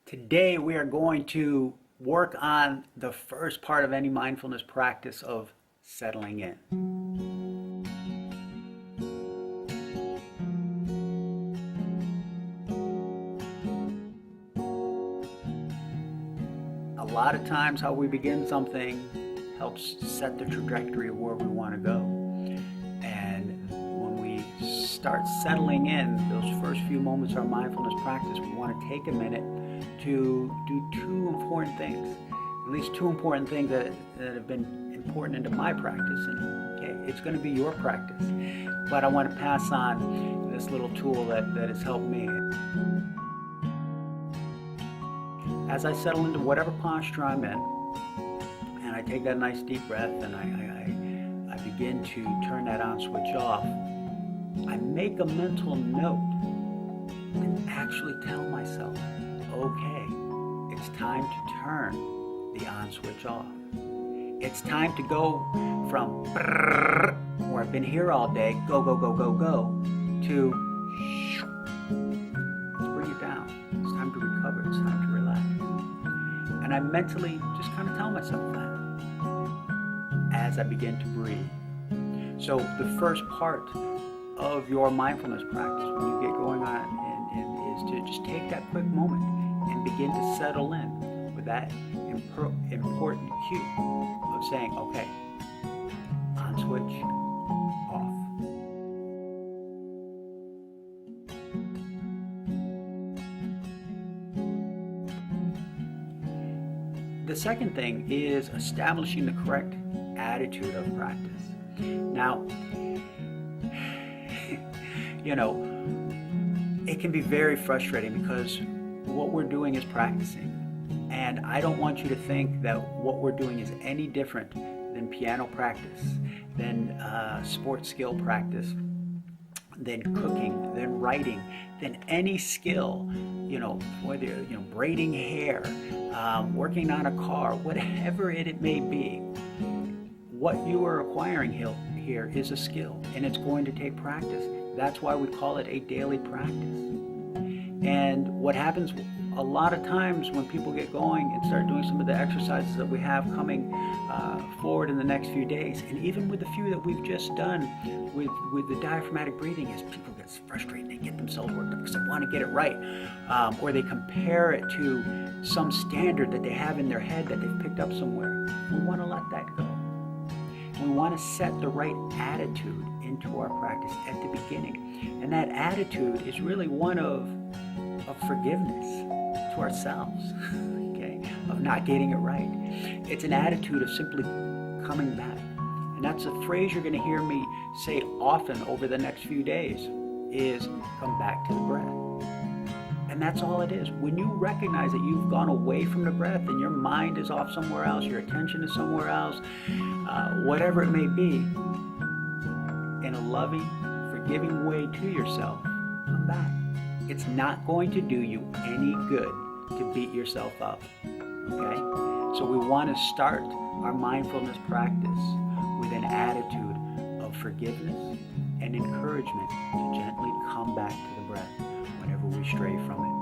Today we are going to work on the first part of any mindfulness practice of settling in. A lot of times how we begin something helps set the trajectory of where we want to go. And when we start settling in those first few moments of our mindfulness practice, we want to take a minute to do two important things, at least two important things that have been important into my practice. And okay, it's going to be your practice, but I want to pass on this little tool that has helped me. As I settle into whatever posture I'm in, and I take that nice deep breath and I begin to turn that on switch off, I make a mental note and actually tell myself, okay, it's time to turn the on switch off. It's time to go from where I've been here all day, go, go, go, go, go, to let's bring it down. It's time to recover. It's time to relax. And I mentally just kind of tell myself that as I begin to breathe. So the first part of your mindfulness practice when you get going on is to just take that quick moment and begin to settle in with that important cue of saying, okay, on switch, off. The second thing is establishing the correct attitude of practice. Now, it can be very frustrating because what we're doing is practicing. And I don't want you to think that what we're doing is any different than piano practice, than sports skill practice, than cooking, than writing, than any skill, whether braiding hair, working on a car, whatever it may be. What you are acquiring here is a skill, and it's going to take practice. That's why we call it a daily practice. And what happens a lot of times when people get going and start doing some of the exercises that we have coming forward in the next few days, and even with the few that we've just done with the diaphragmatic breathing, is people get frustrated, they get themselves worked up because they want to get it right, or they compare it to some standard that they have in their head that they've picked up somewhere. We want to let that go. We want to set the right attitude into our practice at the beginning. And that attitude is really one of forgiveness to ourselves, okay, of not getting it right. It's an attitude of simply coming back. And that's a phrase you're going to hear me say often over the next few days is come back to the breath. And that's all it is. When you recognize that you've gone away from the breath and your mind is off somewhere else, your attention is somewhere else, whatever it may be, in a loving, forgiving way to yourself, come back. It's not going to do you any good to beat yourself up, okay? So we want to start our mindfulness practice with an attitude of forgiveness and encouragement to gently come back to the breath whenever we stray from it.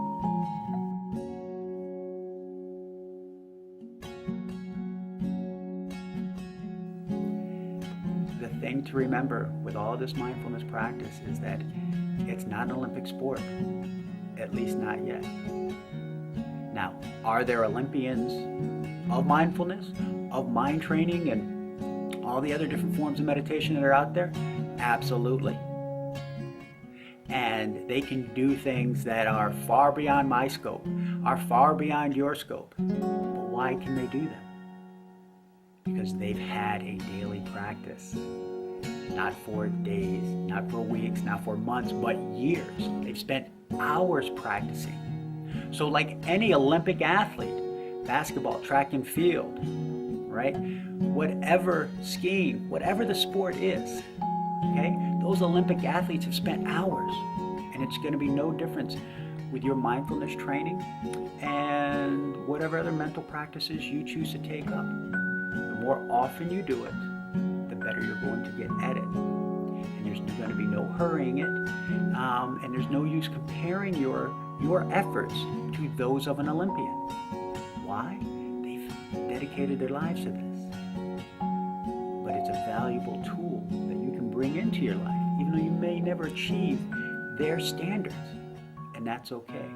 The thing to remember with all this mindfulness practice is that it's not an Olympic sport, at least not yet. Now, are there Olympians of mindfulness, of mind training, and all the other different forms of meditation that are out there? Absolutely. And they can do things that are far beyond my scope, are far beyond your scope. But why can they do them? Because they've had a daily practice. Not for days, not for weeks, not for months, but years. They've spent hours practicing. So like any Olympic athlete, basketball, track and field, right? Whatever skiing, whatever the sport is, okay? Those Olympic athletes have spent hours, and it's going to be no difference with your mindfulness training and whatever other mental practices you choose to take up. The more often you do it, the better you're going to get at it. And there's going to be no hurrying it, and there's no use comparing your efforts to those of an Olympian. Why? They've dedicated their lives to this. But it's a valuable tool that you can bring into your life, even though you may never achieve their standards. And that's okay.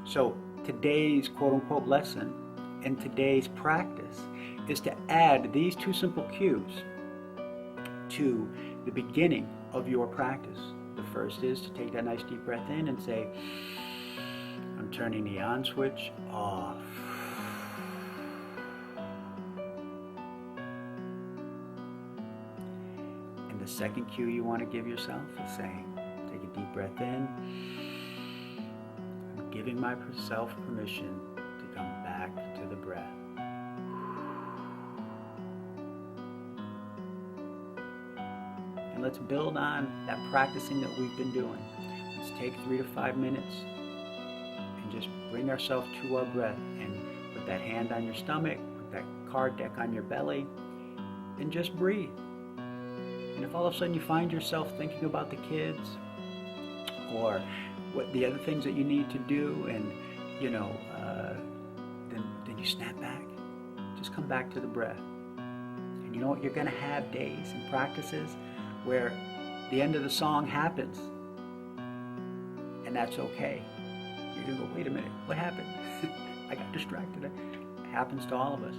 So today's quote-unquote lesson and today's practice is to add these two simple cues to the beginning of your practice. The first is to take that nice deep breath in and say, I'm turning the on switch off. And the second cue you want to give yourself is saying, take a deep breath in. I'm giving myself permission to come back to the breath. And let's build on that practicing that we've been doing. Let's take 3 to 5 minutes and just bring ourselves to our breath and put that hand on your stomach, put that card deck on your belly, and just breathe. And if all of a sudden you find yourself thinking about the kids or what the other things that you need to do, and then you snap back. Just come back to the breath. And you know what? You're going to have days and practices where the end of the song happens, and that's okay. You're going to go, wait a minute, what happened? I got distracted. It happens to all of us.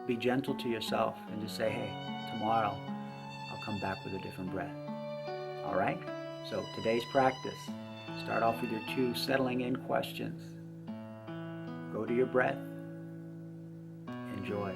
Be gentle to yourself and just say, hey, tomorrow I'll come back with a different breath. All right? So today's practice, start off with your 2 settling in questions. Go to your breath. Enjoy.